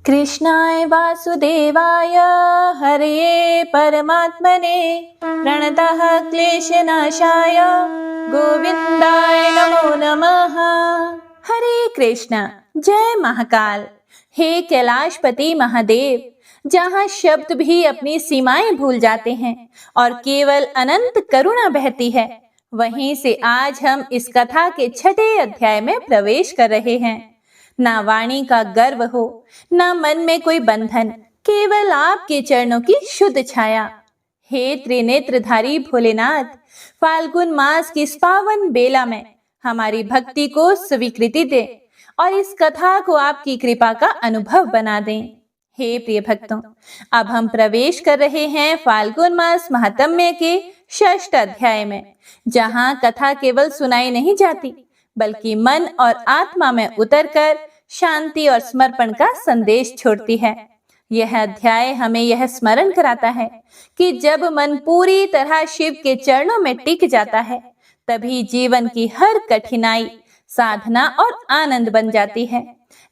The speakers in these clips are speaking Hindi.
कृष्णाय वासुदेवाय हरये परमात्मने प्रणतः क्लेशनाशाय गोविंदाय नमो नमः। हरे कृष्णा। जय महाकाल। हे कैलाशपति महादेव, जहाँ शब्द भी अपनी सीमाएं भूल जाते हैं और केवल अनंत करुणा बहती है, वहीं से आज हम इस कथा के 6ठे अध्याय में प्रवेश कर रहे हैं। ना वाणी का गर्व हो, ना मन में कोई बंधन, केवल आपके चरणों की शुद्ध छाया। हे त्रिनेत्रधारी भोलेनाथ, फाल्गुन मास की इस पावन बेला में हमारी भक्ति को स्वीकृति दे और इस कथा को आपकी कृपा का अनुभव बना दें। हे प्रिय भक्तों, अब हम प्रवेश कर रहे हैं फाल्गुन मास महात्म्य के 6ठ अध्याय में, जहां कथा केवल सुनाई नहीं जाती बल्कि मन और आत्मा में उतरकर शांति और समर्पण का संदेश छोड़ती है। यह अध्याय हमें यह स्मरण कराता है कि जब मन पूरी तरह शिव के चरणों में टिक जाता है, तभी जीवन की हर कठिनाई साधना और आनंद बन जाती है।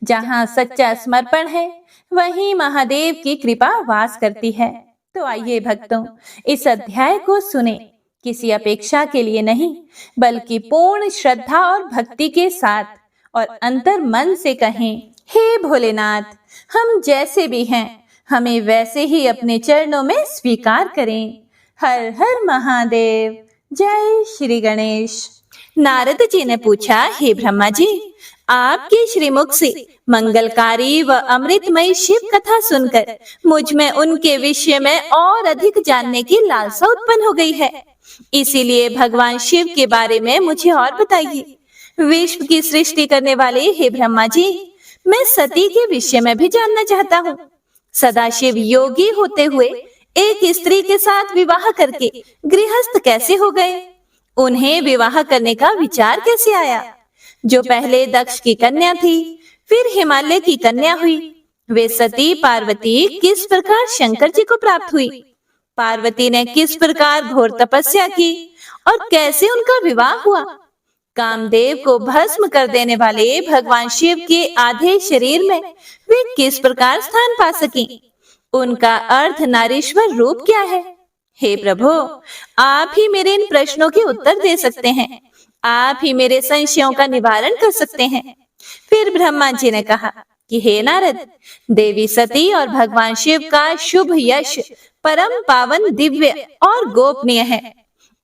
जहाँ सच्चा समर्पण है, वहीं महादेव की कृपा वास करती है। तो आइए भक्तों, इस अध्याय को सुने, किसी अपेक्षा के लिए नहीं बल्कि पूर्ण श्रद्धा और भक्ति के साथ, और अंतर मन से कहें, हे भोलेनाथ, हम जैसे भी हैं हमें वैसे ही अपने चरणों में स्वीकार करें। हर हर महादेव। जय श्री गणेश। नारद जी ने पूछा, हे ब्रह्मा जी, आपके श्रीमुख से मंगलकारी व अमृतमयी शिव कथा सुनकर मुझ में उनके विषय में और अधिक जानने की लालसा उत्पन्न हो गई है। इसीलिए भगवान शिव के बारे में मुझे और बताइए। विश्व की सृष्टि करने वाले हे ब्रह्मा जी, मैं सती के विषय में भी जानना चाहता हूँ। सदाशिव योगी होते हुए एक स्त्री के साथ विवाह करके गृहस्थ कैसे हो गए? उन्हें विवाह करने का विचार कैसे आया? जो पहले दक्ष की कन्या थी, फिर हिमालय की कन्या हुई, वे सती पार्वती किस प्रकार शंकर जी को प्राप्त हुई? पार्वती ने किस प्रकार घोर तपस्या की और कैसे उनका विवाह हुआ? कामदेव को भस्म कर देने वाले भगवान शिव के आधे शरीर में वे किस प्रकार स्थान पा सके? उनका अर्ध नारीश्वर रूप क्या है? हे प्रभु, आप ही मेरे इन प्रश्नों के उत्तर दे सकते हैं। आप ही मेरे संशयों का निवारण कर सकते हैं। फिर ब्रह्मा जी ने कहा कि हे नारद, देवी सती और भगवान शिव का शुभ यश परम पावन, दिव्य और गोपनीय है।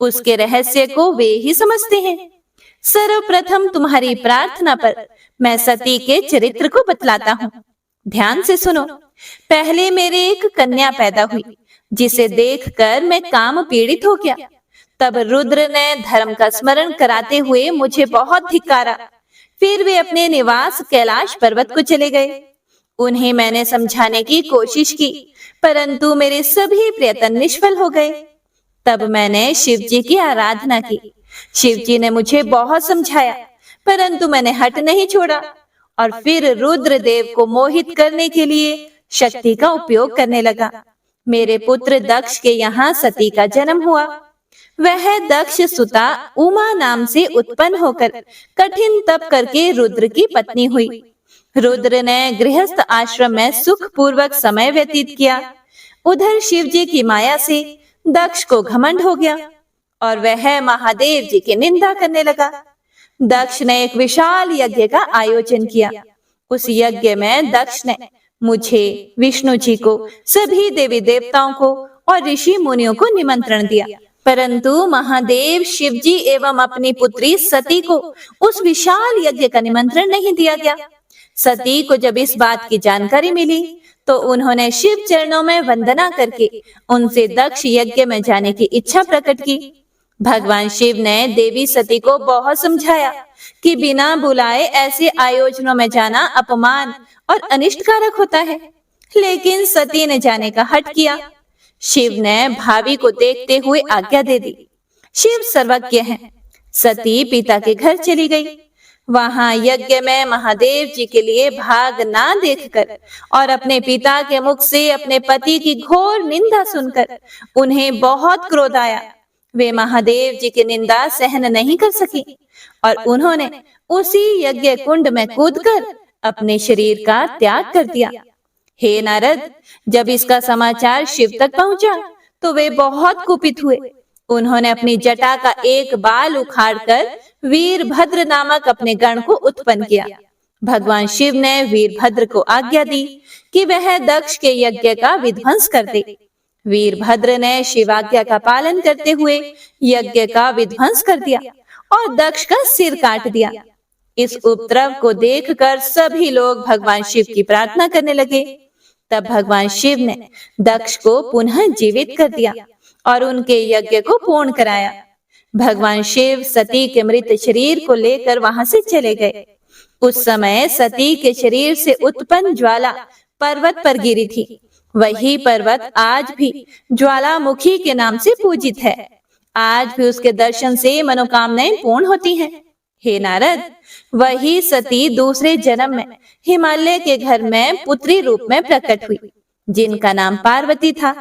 उसके रहस्य को वे ही समझते हैं। सर्वप्रथम तुम्हारी प्रार्थना पर मैं सती के चरित्र को बतलाता हूँ। ध्यान से सुनो। पहले मेरे एक कन्या पैदा हुई, जिसे देखकर मैं काम पीड़ित हो गया। तब रुद्र ने धर्म का स्मरण कराते हुए मुझे बहुत धिक्कारा। फिर वे अपने निवास कैलाश पर्वत को चले गए। उन्हें मैंने समझाने की कोशिश की, परंतु मेरे सभी प्रयत्न निष्फल हो गए। तब मैंने शिव जी की आराधना की। शिव जी ने मुझे बहुत समझाया, परंतु मैंने हट नहीं छोड़ा और फिर रुद्र देव को मोहित करने के लिए शक्ति का उपयोग करने लगा। मेरे पुत्र दक्ष के यहाँ सती का जन्म हुआ। वह दक्ष सुता उमा नाम से उत्पन्न होकर कठिन तप करके रुद्र की पत्नी हुई। रुद्र ने गृहस्थ आश्रम में सुख पूर्वक समय व्यतीत किया। उधर शिव जी की माया से दक्ष को घमंड हो गया और वह महादेव जी की निंदा करने लगा। दक्ष ने एक विशाल यज्ञ का आयोजन किया। उस यज्ञ में दक्ष ने मुझे, विष्णु जी को, सभी देवी देवताओं को और ऋषि मुनियों को निमंत्रण दिया, परंतु महादेव शिव जी एवं अपनी पुत्री सती को उस विशाल यज्ञ का निमंत्रण नहीं दिया गया। सती को जब इस बात की जानकारी मिली तो उन्होंने शिव चरणों में वंदना करके उनसे दक्ष यज्ञ में जाने की इच्छा प्रकट की। भगवान शिव ने देवी सती को बहुत समझाया कि बिना बुलाए ऐसे आयोजनों में जाना अपमान और अनिष्टकारक होता है, लेकिन सती ने जाने का हठ किया। शिव ने भावी को देखते हुए आज्ञा दे दी। शिव सर्वज्ञ हैं। सती पिता के घर चली गई। वहां यज्ञ में महादेव जी के लिए भाग ना देखकर और अपने पिता के मुख से अपने पति की घोर निंदा सुनकर उन्हें बहुत क्रोध आया। वे महादेव जी की निंदा सहन नहीं कर सकी और उन्होंने उसी यज्ञ कुंड में कूदकर अपने शरीर का त्याग कर दिया। हे नारद, जब इसका समाचार शिव तक पहुंचा तो वे बहुत कुपित हुए। उन्होंने अपनी जटा का एक बाल उखाड़कर वीरभद्र नामक अपने गण को उत्पन्न किया। भगवान शिव ने वीरभद्र को आज्ञा दी कि वह दक्ष के यज्ञ का विध्वंस कर दे। वीरभद्र ने शिवाज्ञा का पालन करते हुए यज्ञ का विध्वंस कर दिया और दक्ष का सिर काट दिया। इस उपद्रव को देखकर सभी लोग भगवान शिव की प्रार्थना करने लगे। तब भगवान शिव ने दक्ष को पुनः जीवित कर दिया और उनके यज्ञ को पूर्ण कराया। भगवान शिव सती के मृत शरीर को लेकर वहां से चले गए। उस समय सती के शरीर से उत्पन्न ज्वाला पर्वत पर गिरी थी। वही पर्वत आज भी ज्वालामुखी के नाम से पूजित है। आज भी उसके दर्शन से मनोकामनाएं पूर्ण होती हैं। हे नारद, वही सती दूसरे जन्म में हिमालय के घर में पुत्री रूप में प्रकट हुई, जिनका नाम पार्वती था।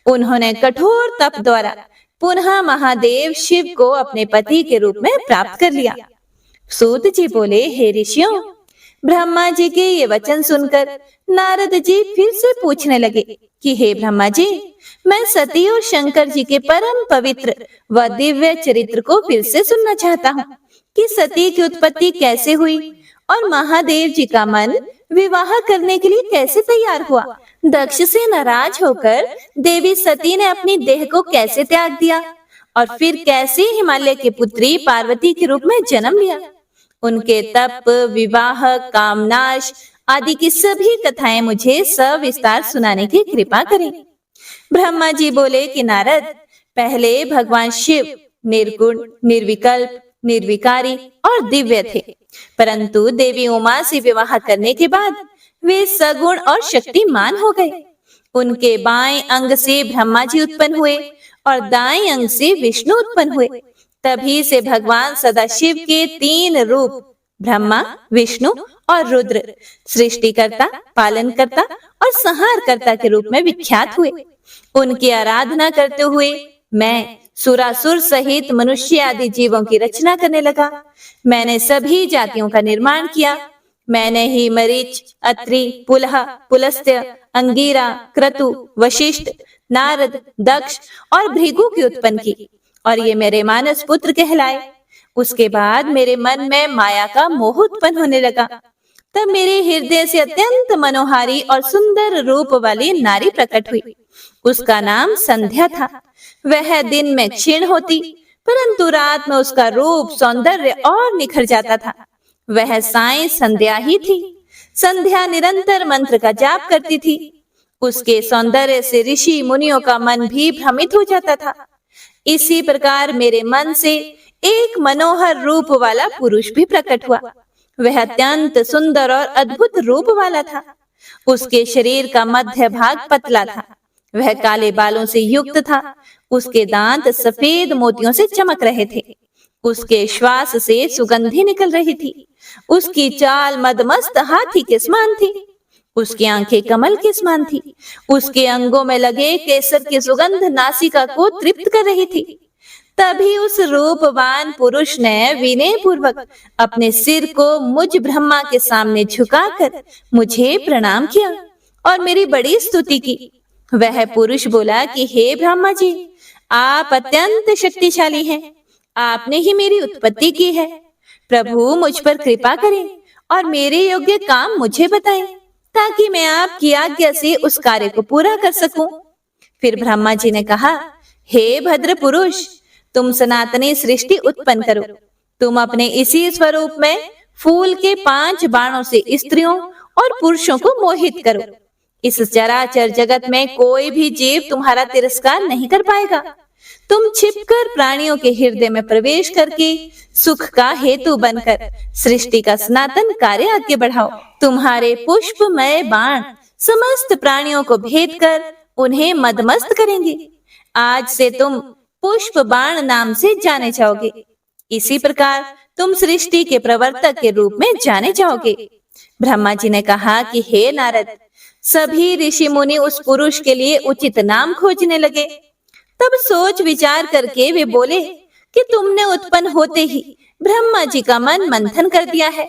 उन्होंने कठोर तप द्वारा पुनः महादेव शिव को अपने पति के रूप में प्राप्त कर लिया। सूत जी बोले, हे ऋषियों, ब्रह्मा जी के ये वचन सुनकर नारद जी फिर से पूछने लगे कि हे ब्रह्मा जी, मैं सती और शंकर जी के परम पवित्र व दिव्य चरित्र को फिर से सुनना चाहता हूँ कि सती की उत्पत्ति कैसे हुई और महादेव जी का मन विवाह करने के लिए कैसे तैयार हुआ। दक्ष से नाराज होकर देवी सती ने अपनी देह को कैसे त्याग दिया और फिर कैसे हिमालय की पुत्री पार्वती के रूप में जन्म लिया। उनके तप, विवाह, कामनाश आदि की सभी कथाएं मुझे सविस्तार सुनाने की कृपा करें। ब्रह्मा जी बोले कि नारद, पहले भगवान शिव निर्गुण, निर्विकल्प, निर्विकारी और दिव्य थे, परंतु देवी उमा से विवाह करने के बाद वे सगुण और शक्तिमान हो गए। उनके बाएं अंग से ब्रह्मा जी उत्पन्न हुए और दाएं अंग से विष्णु उत्पन्न हुए। तभी से भगवान सदाशिव के 3 रूप ब्रह्मा, विष्णु और रुद्र सृष्टिकर्ता, पालनकर्ता और संहारकर्ता के रूप में विख्यात हुए। उनकी आराधना करते हुए मैं सुरासुर सहित मनुष्य आदि जीवों की रचना करने लगा। मैंने सभी जातियों का निर्माण किया। मैंने ही मरीच, अत्रि, पुलह, पुलस्त्य, अंगीरा, क्रतु, वशिष्ठ, नारद, दक्ष और भृगु की उत्पन्न की और ये मेरे मानस पुत्र कहलाए। उसके बाद मेरे मन में माया का मोह उत्पन्न होने लगा। तब मेरे हृदय से अत्यंत मनोहारी और सुंदर रूप वाली नारी प्रकट हुई। उसका नाम संध्या था। वह दिन में क्षीण होती, परंतु रात में उसका रूप, सौंदर्य और निखर जाता था। वह साईं संध्या ही थी। संध्या निरंतर मंत्र का जाप करती थी। उसके सौंदर्य से ऋषि मुनियों का मन भी भ्रमित हो जाता था। इसी प्रकार मेरे मन से एक मनोहर रूप वाला पुरुष भी प्रकट हुआ। वह अत्यंत सुंदर और अद्भुत रूप वाला था। उसके शरीर का मध्य भाग पतला था। वह काले बालों से युक्त था। उसके दांत सफेद मोतियों से चमक रहे थे। उसके श्वास से सुगंधी निकल रही थी। उसकी चाल मदमस्त हाथी के समान थी। उसकी आंखें कमल के समान थी। उसके अंगों में लगे केसर की सुगंध नासिका को तृप्त कर रही थी। तभी उस रूपवान पुरुष ने विनय पूर्वक अपने सिर को मुझ ब्रह्मा के सामने झुकाकर मुझे प्रणाम किया और मेरी बड़ी स्तुति की। वह पुरुष बोला कि हे ब्रह्मा जी, आप अत्यंत शक्तिशाली हैं। आपने ही मेरी उत्पत्ति की है। प्रभु मुझ पर कृपा करें और मेरे योग्य काम मुझे बताएं, ताकि मैं आपकी आज्ञा से उस कार्य को पूरा कर सकूं। फिर ब्रह्मा जी ने कहा, हे भद्र पुरुष, तुम सनातनी सृष्टि उत्पन्न करो। तुम अपने इसी स्वरूप में फूल के 5 बाणों से स्त्रियों और पुरुषों को मोहित करो। इस चराचर जगत में कोई भी जीव तुम्हारा तिरस्कार नहीं कर पाएगा। तुम छिपकर प्राणियों के हृदय में प्रवेश करके सुख का हेतु बनकर सृष्टि का सनातन कार्य आगे बढ़ाओ। तुम्हारे पुष्पमय बाण समस्त प्राणियों को भेद कर उन्हें मदमस्त करेंगे। आज से तुम पुष्प बाण नाम से जाने जाओगे। इसी प्रकार तुम सृष्टि के प्रवर्तक के रूप में जाने जाओगे। ब्रह्मा जी ने कहा कि हे नारद, सभी ऋषि मुनि उस पुरुष के लिए उचित नाम खोजने लगे। तब सोच विचार करके वे बोले कि तुमने उत्पन्न होते ही ब्रह्मा जी का मन मंथन कर दिया है,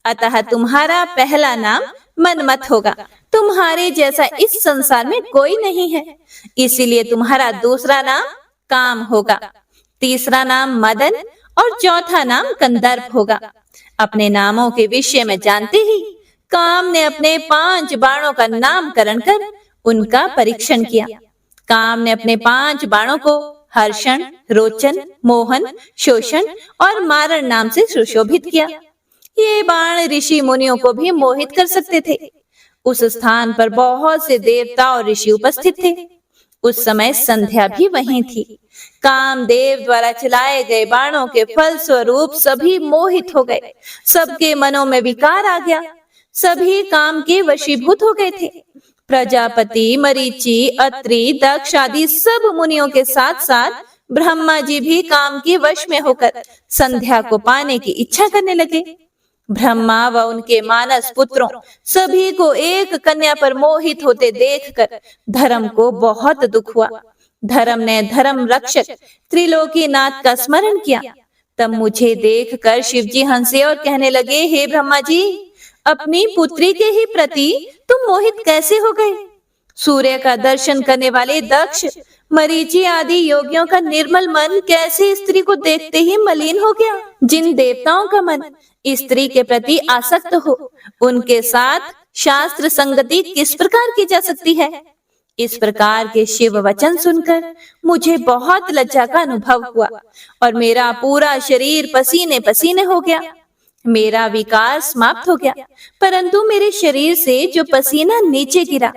अतः तुम्हारा पहला नाम मनमत होगा। तुम तुम्हारे जैसा इस संसार में कोई नहीं है, इसीलिए तुम्हारा दूसरा नाम काम होगा, तीसरा नाम मदन और चौथा नाम कंदर्प होगा। अपने नामों के विषय में जानते ही काम ने अपने 5 बाणों का नामकरण कर उनका परीक्षण किया। काम ने अपने 5 बाणों को हर्षण, रोचन, मोहन, शोषण और मारण नाम से सुशोभित किया। ये बाण ऋषि मुनियों को भी मोहित कर सकते थे। उस स्थान पर बहुत से देवता और ऋषि उपस्थित थे। उस समय संध्या भी वहीं थी। कामदेव द्वारा चलाए गए बाणों के फल स्वरूप सभी मोहित हो गए। सबके मनों में विकार आ गया। सभी काम के वशीभूत हो गए थे। प्रजापति, मरीचि, अत्रि, दक्ष आदि सब मुनियों के साथ साथ ब्रह्मा जी भी काम के वश में होकर संध्या को पाने की इच्छा करने लगे। ब्रह्मा व उनके मानस पुत्रों सभी को एक कन्या पर मोहित होते देखकर धर्म को बहुत दुख हुआ। धर्म ने धर्म रक्षक त्रिलोकीनाथ का स्मरण किया। तब मुझे देखकर शिवजी हंसे और कहने लगे, हे ब्रह्मा जी, अपनी पुत्री के ही प्रति तुम मोहित कैसे हो गए? सूर्य का दर्शन करने वाले दक्ष, मरीचि आदि योगियों का निर्मल मन कैसे स्त्री को देखते ही मलिन हो गया? जिन देवताओं का मन स्त्री के प्रति आसक्त हो, उनके साथ शास्त्र संगति किस प्रकार की जा सकती है? इस प्रकार के शिव वचन सुनकर मुझे बहुत लज्जा का अनुभव हुआ और मेरा पूरा शरीर पसीने पसीने हो गया। मेरा विकार समाप्त हो गया, परंतु मेरे शरीर से जो पसीना नीचे गिरा,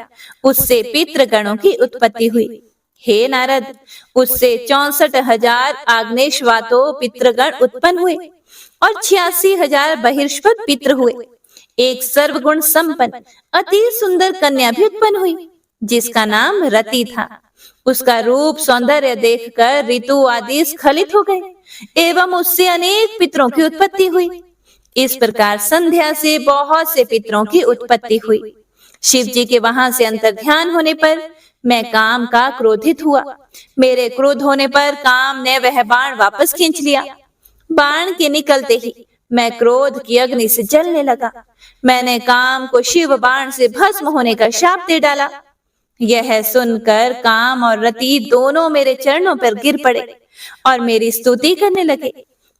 उससे पितृगणों की उत्पत्ति हुई। हे नारद, उससे 64,000 आग्नेयश्वातो पितृगण उत्पन्न हुए और 86,000 बहिर्ष्पद पितृ हुए। एक सर्वगुण संपन्न अति सुंदर कन्या भी उत्पन्न हुई, जिसका नाम रति था। उसका रूप सौंदर्य देखकर ऋतु आदि स्खलित हो गए एवं उससे अनेक पितरों की उत्पत्ति हुई। इस प्रकार संध्या से बहुत से पितरों की उत्पत्ति हुई। शिव जी के वहां से अंतर्ध्यान होने पर मैं काम का क्रोधित हुआ। मेरे क्रोध होने पर काम ने वह बाण वापस खींच लिया। बाण के निकलते ही मैं क्रोध की अग्नि से जलने लगा। मैंने काम को शिव बाण से भस्म होने का शाप दे डाला। यह सुनकर काम और रति दोनों मेरे चरणों पर गिर पड़े और मेरी स्तुति करने लगे।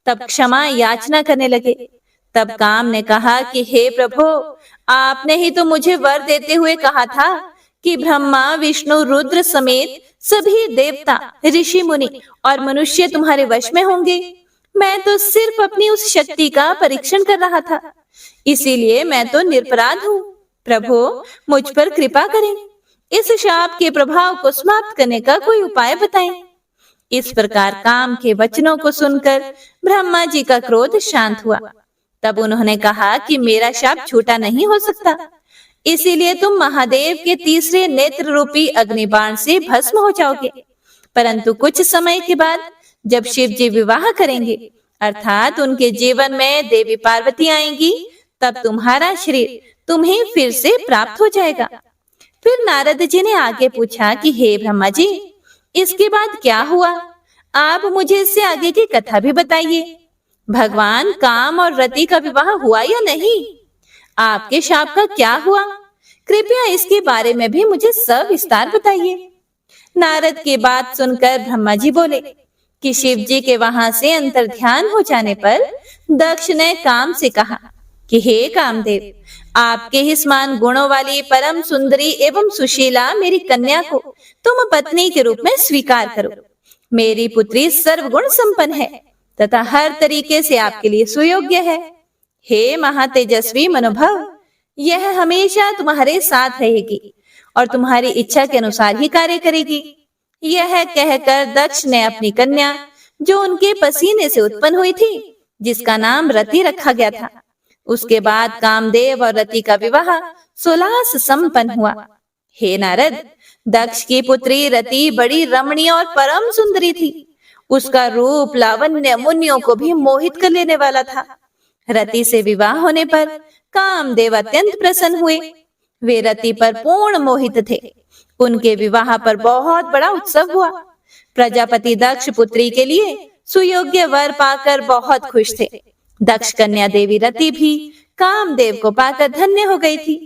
तब क्षमा याचना करने लगे। तब काम ने कहा कि हे प्रभु, आपने ही तो मुझे वर देते हुए कहा था कि ब्रह्मा, विष्णु, रुद्र समेत सभी देवता, ऋषि मुनि और मनुष्य तुम्हारे वश में होंगे। मैं तो सिर्फ अपनी उस शक्ति का परीक्षण कर रहा था, इसीलिए मैं तो निरपराध हूँ। प्रभु, मुझ पर कृपा करें। इस शाप के प्रभाव को समाप्त करने का कोई उपाय बताएं। इस प्रकार काम के वचनों को सुनकर ब्रह्मा जी का क्रोध शांत हुआ। तब उन्होंने कहा कि मेरा शाप छूटा नहीं हो सकता, इसीलिए तुम महादेव के तीसरे नेत्र रूपी अग्निबाण से भस्म हो जाओगे। परंतु कुछ समय के बाद जब शिव जी विवाह करेंगे, अर्थात उनके जीवन में देवी पार्वती आएंगी, तब तुम्हारा शरीर तुम्हें फिर से प्राप्त हो जाएगा। फिर नारद जी ने आगे पूछा कि हे ब्रह्मा जी, इसके बाद क्या हुआ? आप मुझे इससे आगे की कथा भी बताइए। भगवान काम और रति का विवाह हुआ या नहीं? आपके शाप का क्या हुआ? कृपया इसके बारे में भी मुझे सविस्तार बताइए। नारद की बात सुनकर ब्रह्मा जी बोले कि शिव जी के वहां से अंतर्ध्यान हो जाने पर दक्ष ने काम से कहा कि हे कामदेव, आपके ही समान गुणों वाली परम सुंदरी एवं सुशीला मेरी कन्या को तुम पत्नी के रूप में स्वीकार करो। मेरी पुत्री सर्वगुण संपन्न है तथा हर तरीके से आपके लिए सुयोग्य है। हे महातेजस्वी मनोभव, यह हमेशा तुम्हारे साथ रहेगी और तुम्हारी इच्छा के अनुसार ही कार्य करेगी। यह कहकर दक्ष ने अपनी कन्या, जो उनके पसीने से उत्पन्न हुई थी, जिसका नाम रति रखा गया था, उसके बाद कामदेव और रति का विवाह सुलास संपन्न हुआ। हे नारद, दक्ष की पुत्री रति बड़ी रमणीय और परम सुंदरी थी। उसका रूप लावण्य मुनियों को भी मोहित कर लेने वाला था। रति से विवाह होने पर कामदेव अत्यंत प्रसन्न हुए। वे रति पर पूर्ण मोहित थे। उनके विवाह पर बहुत बड़ा उत्सव हुआ। प्रजापति दक्ष पुत्री के लिए सुयोग्य वर पाकर बहुत खुश थे। दक्ष कन्या देवी रति भी कामदेव को पाकर धन्य हो गई थी।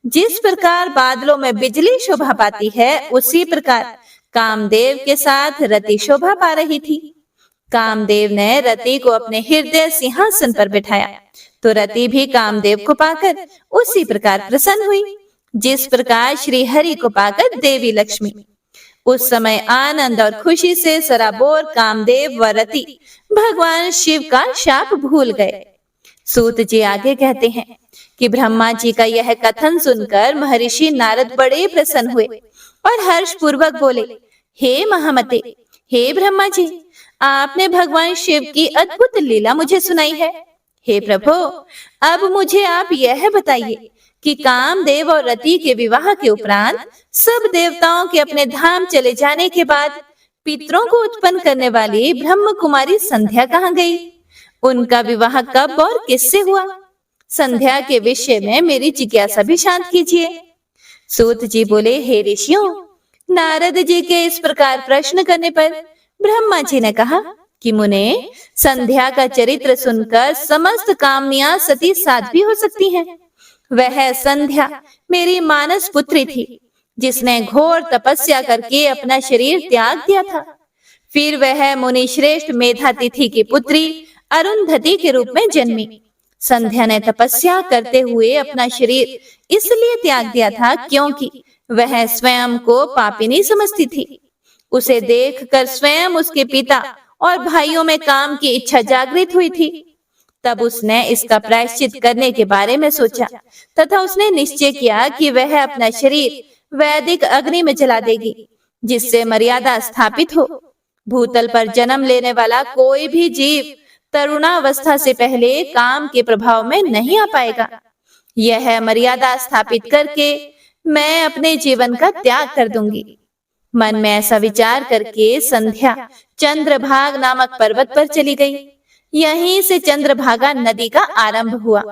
जिस प्रकार बादलों में बिजली शोभा पाती है, उसी प्रकार कामदेव के साथ रति शोभा पा रही थी। कामदेव ने रति को अपने हृदय सिंहासन पर बिठाया, तो रति भी कामदेव को पाकर उसी प्रकार प्रसन्न हुई, जिस प्रकार श्री हरि को पाकर देवी लक्ष्मी। उस समय आनंद और खुशी से सराबोर कामदेव व रति भगवान शिव का शाप भूल गए। सूत जी आगे कहते हैं कि ब्रह्मा जी का यह कथन सुनकर महर्षि नारद बड़े प्रसन्न हुए और हर्ष पूर्वक बोले, हे महामते, हे ब्रह्मा जी, आपने भगवान शिव की अद्भुत लीला मुझे सुनाई है। हे प्रभु, अब मुझे आप यह बताइए कि कामदेव और रति के विवाह के उपरांत सब देवताओं के अपने धाम चले जाने के बाद पितरों को उत्पन्न करने वाली ब्रह्म कुमारी संध्या कहाँ गई? उनका विवाह कब और किससे हुआ? संध्या के विषय में मेरी जिज्ञासा भी शांत कीजिए। सूत जी बोले, हे ऋषियों, नारद जी के इस प्रकार प्रश्न करने पर ब्रह्मा जी ने कहा कि मुने, संध्या का चरित्र सुनकर समस्त कामनियां सती साध्वी हो सकती हैं। वह संध्या मेरी मानस पुत्री थी, जिसने घोर तपस्या करके अपना शरीर त्याग दिया था। फिर वह मुनि श्रेष्ठ मेधातिथि की पुत्री अरुंधति के रूप में जन्मी। संध्या ने तपस्या करते हुए अपना शरीर इसलिए त्याग दिया था क्योंकि वह स्वयं को पापिनी समझती थी। उसे देखकर स्वयं उसके पिता और भाइयों में काम की इच्छा जागृत हुई थी। तब उसने इसका प्रायश्चित करने के बारे में सोचा तथा उसने निश्चय किया कि वह अपना शरीर वैदिक अग्नि में जला देगी, जिससे मर्यादा स्थापित हो। भूतल पर जन्म लेने वाला कोई भी जीव तरुणावस्था से पहले काम के प्रभाव में नहीं आ पाएगा। यह मर्यादा स्थापित करके मैं अपने जीवन का त्याग कर दूंगी। मन में ऐसा विचार करके संध्या चंद्रभाग नामक पर्वत पर चली गई। यहीं से चंद्रभागा नदी का आरंभ हुआ।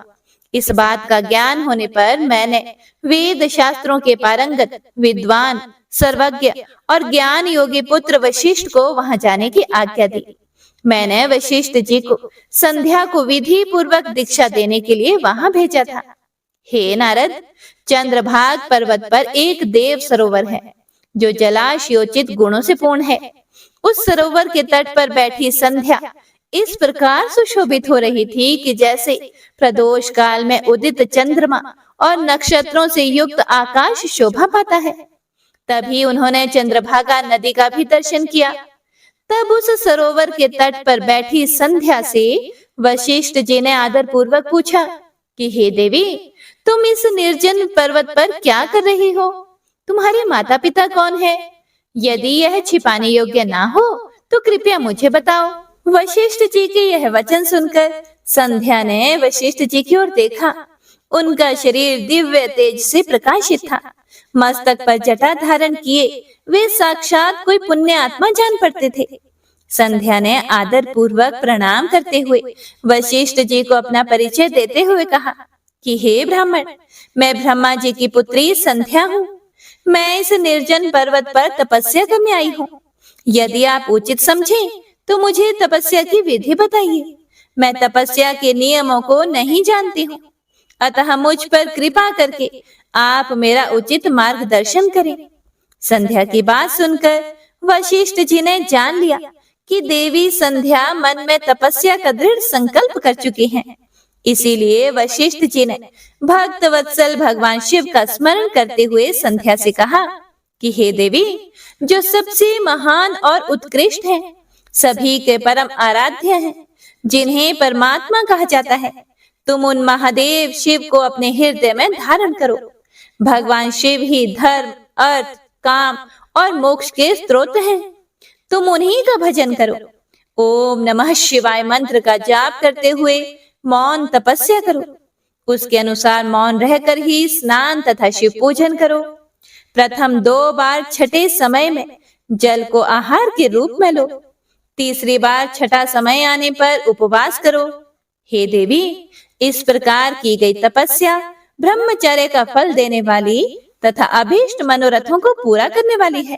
इस बात का ज्ञान होने पर मैंने वेद शास्त्रों के पारंगत विद्वान, सर्वज्ञ और ज्ञान योगी पुत्र वशिष्ठ को वहां जाने की आज्ञा दी। मैंने वशिष्ठ जी को संध्या को विधि पूर्वक दीक्षा देने के लिए वहां भेजा था। हे नारद, चंद्रभाग पर्वत पर एक देव सरोवर है, जो जलाशयोचित गुणों से पूर्ण है। उस सरोवर के तट पर बैठी संध्या इस प्रकार सुशोभित हो रही थी कि जैसे प्रदोष काल में उदित चंद्रमा और नक्षत्रों से युक्त आकाश शोभा पाता है। तभी उन्होंने चंद्रभागा नदी का भी दर्शन किया। तब उस सरोवर के तट पर बैठी संध्या से वशिष्ठ जी ने आदर पूर्वक पूछा कि हे देवी, तुम इस निर्जन पर्वत पर क्या कर रही हो? तुम्हारे माता पिता कौन है? यदि यह छिपाने योग्य ना हो तो कृपया मुझे बताओ। वशिष्ठ जी के यह वचन सुनकर संध्या ने वशिष्ठ जी की ओर देखा। उनका शरीर दिव्य तेज से प्रकाशित था। मस्तक पर जटा धारण किए वे साक्षात कोई पुण्य आत्मा जान पड़ते थे। संध्या ने आदर पूर्वक प्रणाम करते हुए वशिष्ठ जी को अपना परिचय देते हुए कहा कि हे ब्राह्मण, मैं ब्रह्मा जी की पुत्री संध्या हूँ। मैं इस निर्जन पर्वत पर तपस्या करने आई हूँ। यदि आप उचित समझें तो मुझे तपस्या की विधि बताइए। मैं तपस्या के नियमों को नहीं जानती हूँ, अतः मुझ पर कृपा करके आप मेरा उचित मार्गदर्शन करें। संध्या की बात सुनकर वशिष्ठ जी ने जान लिया कि देवी संध्या मन में तपस्या का दृढ़ संकल्प कर चुकी हैं। इसीलिए वशिष्ठ जी ने भक्त वत्सल भगवान शिव का स्मरण करते हुए संध्या से कहा कि हे देवी, जो सबसे महान और उत्कृष्ट हैं, सभी के परम आराध्य हैं, जिन्हें परमात्मा कहा जाता है, तुम उन महादेव शिव को अपने हृदय में धारण करो। भगवान शिव ही धर्म, अर्थ, काम और मोक्ष के स्रोत हैं। तुम उन्हीं का भजन करो। ओम नमः शिवाय मंत्र का जाप करते हुए मौन तपस्या करो। उसके अनुसार मौन रहकर ही स्नान तथा शिव पूजन करो। प्रथम 2 बार छठे समय में जल को आहार के रूप में लो। तीसरी बार छठा समय आने पर उपवास करो। हे देवी, इस प्रकार की गई तपस्या ब्रह्मचर्य का फल देने वाली तथा अभीष्ट मनोरथों को पूरा करने वाली है।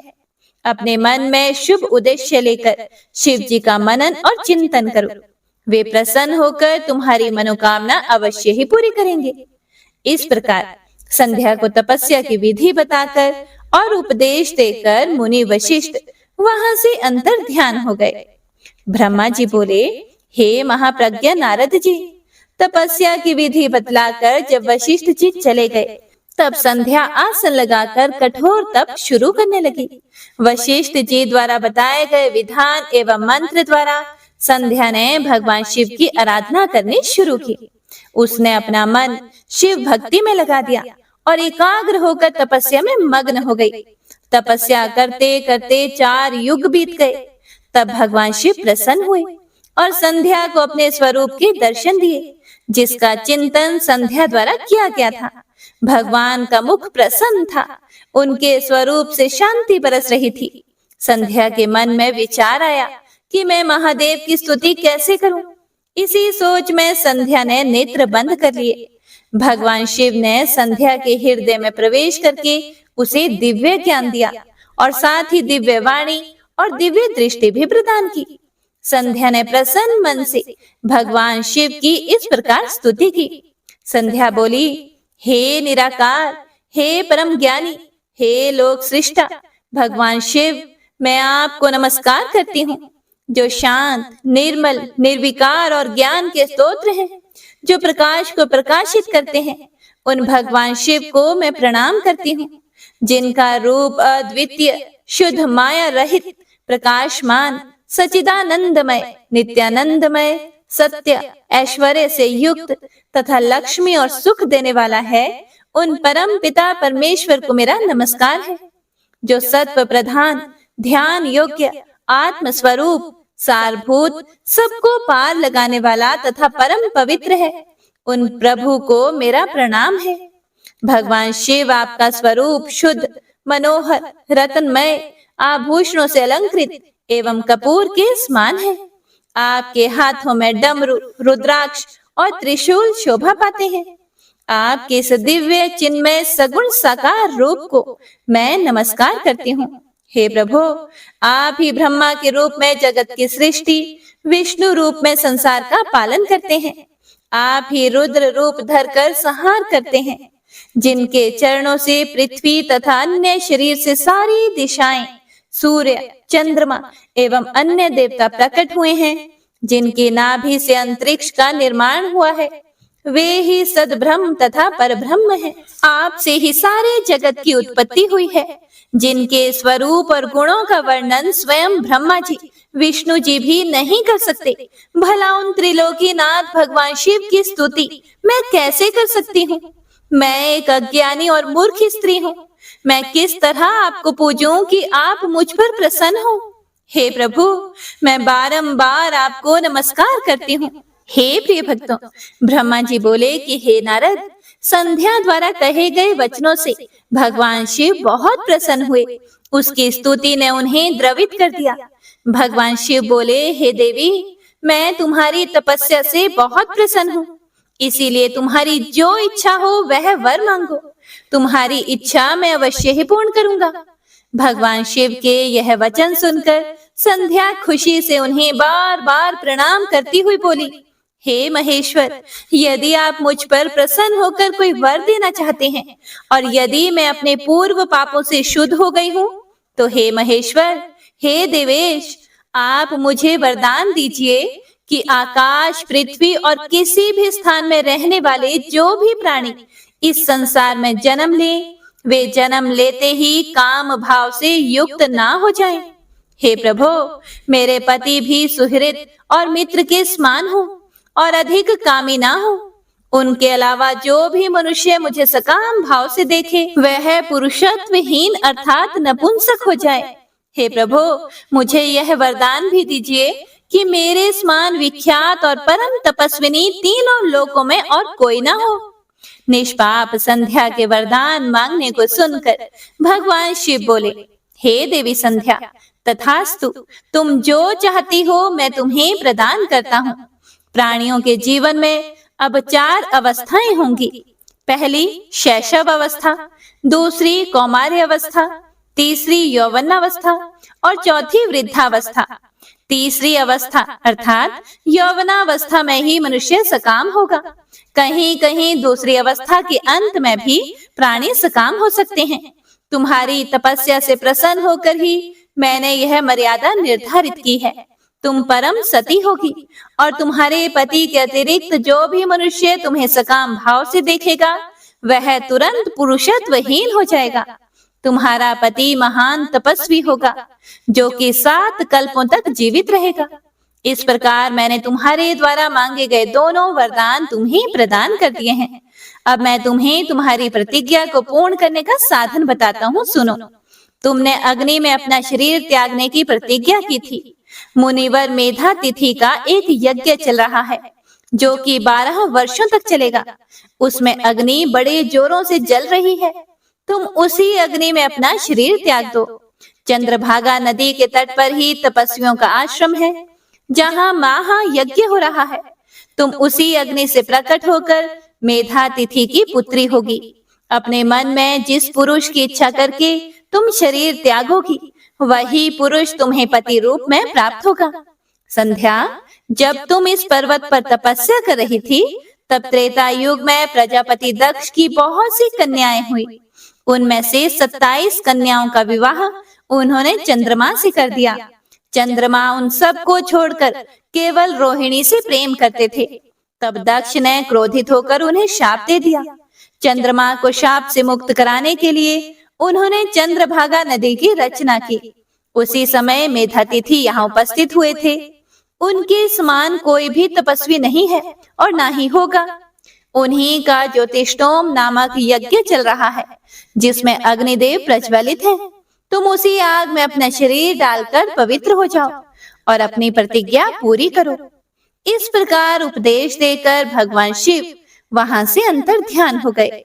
अपने मन में शुभ उद्देश्य लेकर शिव जी का मनन और चिंतन करो। वे प्रसन्न होकर तुम्हारी मनोकामना अवश्य ही पूरी करेंगे। इस प्रकार संध्या को तपस्या की विधि बताकर और उपदेश देकर मुनि वशिष्ठ वहां से अंतर ध्यान हो गए। ब्रह्मा जी बोले, हे महाप्रज्ञ नारद जी, तपस्या की विधि बतलाकर जब वशिष्ठ जी चले गए, तब संध्या आसन लगाकर कठोर तप शुरू करने लगी। वशिष्ठ जी द्वारा बताए गए विधान एवं मंत्र द्वारा संध्या ने भगवान शिव की आराधना करनी शुरू की। उसने अपना मन शिव भक्ति में लगा दिया और एकाग्र होकर तपस्या में मग्न हो गई। तपस्या करते करते 4 युग बीत गए। तब भगवान शिव प्रसन्न हुए और संध्या को अपने स्वरूप के दर्शन दिए, जिसका चिंतन संध्या द्वारा किया गया था। भगवान का मुख प्रसन्न था, उनके स्वरूप से शांति बरस रही थी। संध्या के मन में विचार आया कि मैं महादेव की स्तुति कैसे करूं। इसी सोच में संध्या ने नेत्र बंद कर लिए। भगवान शिव ने संध्या के हृदय में प्रवेश करके उसे दिव्य ज्ञान दिया और साथ ही दिव्य वाणी और दिव्य दृष्टि भी प्रदान की। संध्या ने प्रसन्न मन से भगवान शिव की इस प्रकार स्तुति की। संध्या बोली, हे निराकार, हे परम ज्ञानी, हे लोक सृष्टा भगवान शिव, मैं आपको नमस्कार करती हूँ, जो शांत, निर्मल, निर्विकार और ज्ञान के स्तोत्र हैं, जो प्रकाश को प्रकाशित करते हैं। उन भगवान शिव को मैं प्रणाम करती हूँ, जिनका रूप अद्वितीय, शुद्ध, माया रहित, प्रकाशमान, सचिदानंदमय, नित्यानंदमय, सत्य, ऐश्वर्य से युक्त तथा लक्ष्मी और सुख देने वाला है। उन परम पिता परमेश्वर को मेरा नमस्कार है, जो सत्व प्रधान, ध्यान योग्य, आत्म स्वरूप, सारभूत, सबको पार लगाने वाला तथा परम पवित्र है। उन प्रभु को मेरा प्रणाम है। भगवान शिव आपका स्वरूप शुद्ध, मनोहर, रत्नमय, आभूषणों से अलंकृत एवं कपूर के समान है। आपके हाथों में डमरू, रुद्राक्ष और त्रिशूल शोभा पाते हैं। आपके इस दिव्य चिन्मय सगुण साकार रूप को मैं नमस्कार करती हूँ। हे प्रभु, आप ही ब्रह्मा के रूप में जगत की सृष्टि, विष्णु रूप में संसार का पालन करते हैं। आप ही रुद्र रूप धरकर संहार करते हैं, जिनके चरणों से पृथ्वी तथा अन्य शरीर से सारी दिशाएं, सूर्य, चंद्रमा एवं अन्य देवता प्रकट हुए हैं। जिनके नाभि से अंतरिक्ष का निर्माण हुआ है, वे ही सद्ब्रह्म तथा परब्रह्म हैं। आपसे ही सारे जगत की उत्पत्ति हुई है, जिनके स्वरूप और गुणों का वर्णन स्वयं ब्रह्मा जी, विष्णु जी भी नहीं कर सकते। भला उन त्रिलोकीनाथ भगवान शिव की स्तुति मैं कैसे कर सकती हूँ? मैं एक अज्ञानी और मूर्ख स्त्री हूँ। मैं किस तरह आपको पूजूं कि आप मुझ पर प्रसन्न हो? हे प्रभु, मैं बारंबार आपको नमस्कार करती हूँ। हे प्रिय भक्तों, ब्रह्मा जी बोले कि हे नारद, संध्या द्वारा कहे गए वचनों से भगवान शिव बहुत प्रसन्न हुए। उसकी स्तुति ने उन्हें द्रवित कर दिया। भगवान शिव बोले, हे देवी, मैं तुम्हारी तपस्या से बहुत प्रसन्न हूँ, इसीलिए तुम्हारी जो इच्छा हो वह वर मांगो। तुम्हारी इच्छा मैं अवश्य ही पूर्ण करूंगा। भगवान शिव के यह वचन सुनकर संध्या खुशी से उन्हें बार बार प्रणाम करती हुई बोली, हे महेश्वर, यदि आप मुझ पर प्रसन्न होकर कोई वर देना चाहते हैं और यदि मैं अपने पूर्व पापों से शुद्ध हो गई हूँ, तो हे महेश्वर, हे देवेश, आप मुझे वरदान दीजिए कि आकाश, पृथ्वी और किसी भी स्थान में रहने वाले जो भी प्राणी इस संसार में जन्म ले, वे जन्म लेते ही काम भाव से युक्त ना हो जाएं। हे प्रभु, मेरे पति भी सुहृद और मित्र के समान हो और अधिक कामी ना हो। उनके अलावा जो भी मनुष्य मुझे सकाम भाव से देखे, वह पुरुषत्वहीन अर्थात नपुंसक हो जाए। हे प्रभु, मुझे यह वरदान भी दीजिए कि मेरे समान विख्यात और परम तपस्विनी तीनों लोकों में और कोई ना हो। निष्पाप संध्या के वरदान मांगने को सुनकर भगवान शिव बोले, हे देवी संध्या, तथास्तु, तुम जो चाहती हो मैं तुम्हें प्रदान करता हूँ। प्राणियों के जीवन में अब 4 अवस्थाएं होंगी। पहली शैशव अवस्था, दूसरी कौमार्य अवस्था, तीसरी यौवनावस्था और चौथी वृद्धावस्था। तीसरी अवस्था अर्थात यौवनावस्था में ही मनुष्य सकाम होगा। कहीं कहीं दूसरी अवस्था के अंत में भी प्राणी सकाम हो सकते हैं। तुम्हारी तपस्या से प्रसन्न होकर ही मैंने यह मर्यादा निर्धारित की है। तुम परम सती होगी और तुम्हारे पति के अतिरिक्त जो भी मनुष्य तुम्हें सकाम भाव से देखेगा वह तुरंत पुरुषत्वहीन हो जाएगा। तुम्हारा पति महान तपस्वी होगा जो कि 7 कल्पों तक जीवित रहेगा। इस प्रकार मैंने तुम्हारे द्वारा मांगे गए दोनों वरदान तुम्हें प्रदान कर दिए हैं। अब मैं तुम्हें तुम्हारी प्रतिज्ञा को पूर्ण करने का साधन बताता हूँ, सुनो। तुमने अग्नि में अपना शरीर त्यागने की प्रतिज्ञा की थी। मुनिवर मेधा तिथि का एक यज्ञ चल रहा है जो कि 12 वर्षों तक चलेगा। उसमें अग्नि बड़े जोरों से जल रही है। तुम उसी अग्नि में अपना शरीर त्याग दो। चंद्रभागा नदी के तट पर ही तपस्वियों का आश्रम है जहाँ महायज्ञ हो रहा है। तुम उसी अग्नि से प्रकट होकर मेधा तिथि की पुत्री होगी। अपने मन में जिस पुरुष की इच्छा करके तुम शरीर त्यागोगी वही पुरुष तुम्हें पति रूप में प्राप्त होगा। संध्या, जब तुम इस पर्वत पर तपस्या कर रही थी तब त्रेता युग में प्रजापति दक्ष की बहुत सी कन्याएं हुई। उनमें से 27 कन्याओं का विवाह उन्होंने चंद्रमा से कर दिया। चंद्रमा उन सब को छोड़कर केवल रोहिणी से प्रेम करते थे। तब दक्ष ने क्रोधित होकर उन्हें शाप दे दिया। चंद्रमा को शाप से मुक्त कराने के लिए उन्होंने चंद्रभागा नदी की रचना की। उसी समय मेधातिथि यहाँ उपस्थित हुए थे। उनके समान कोई भी तपस्वी नहीं है और ना ही होगा। उन्हीं का ज्योतिषोम नामक यज्ञ चल रहा है जिसमें अग्निदेव प्रज्वलित है। तुम उसी आग में अपना शरीर डालकर पवित्र हो जाओ और अपनी प्रतिज्ञा पूरी करो। इस प्रकार उपदेश देकर भगवान शिव वहां से अंतर ध्यान हो गए।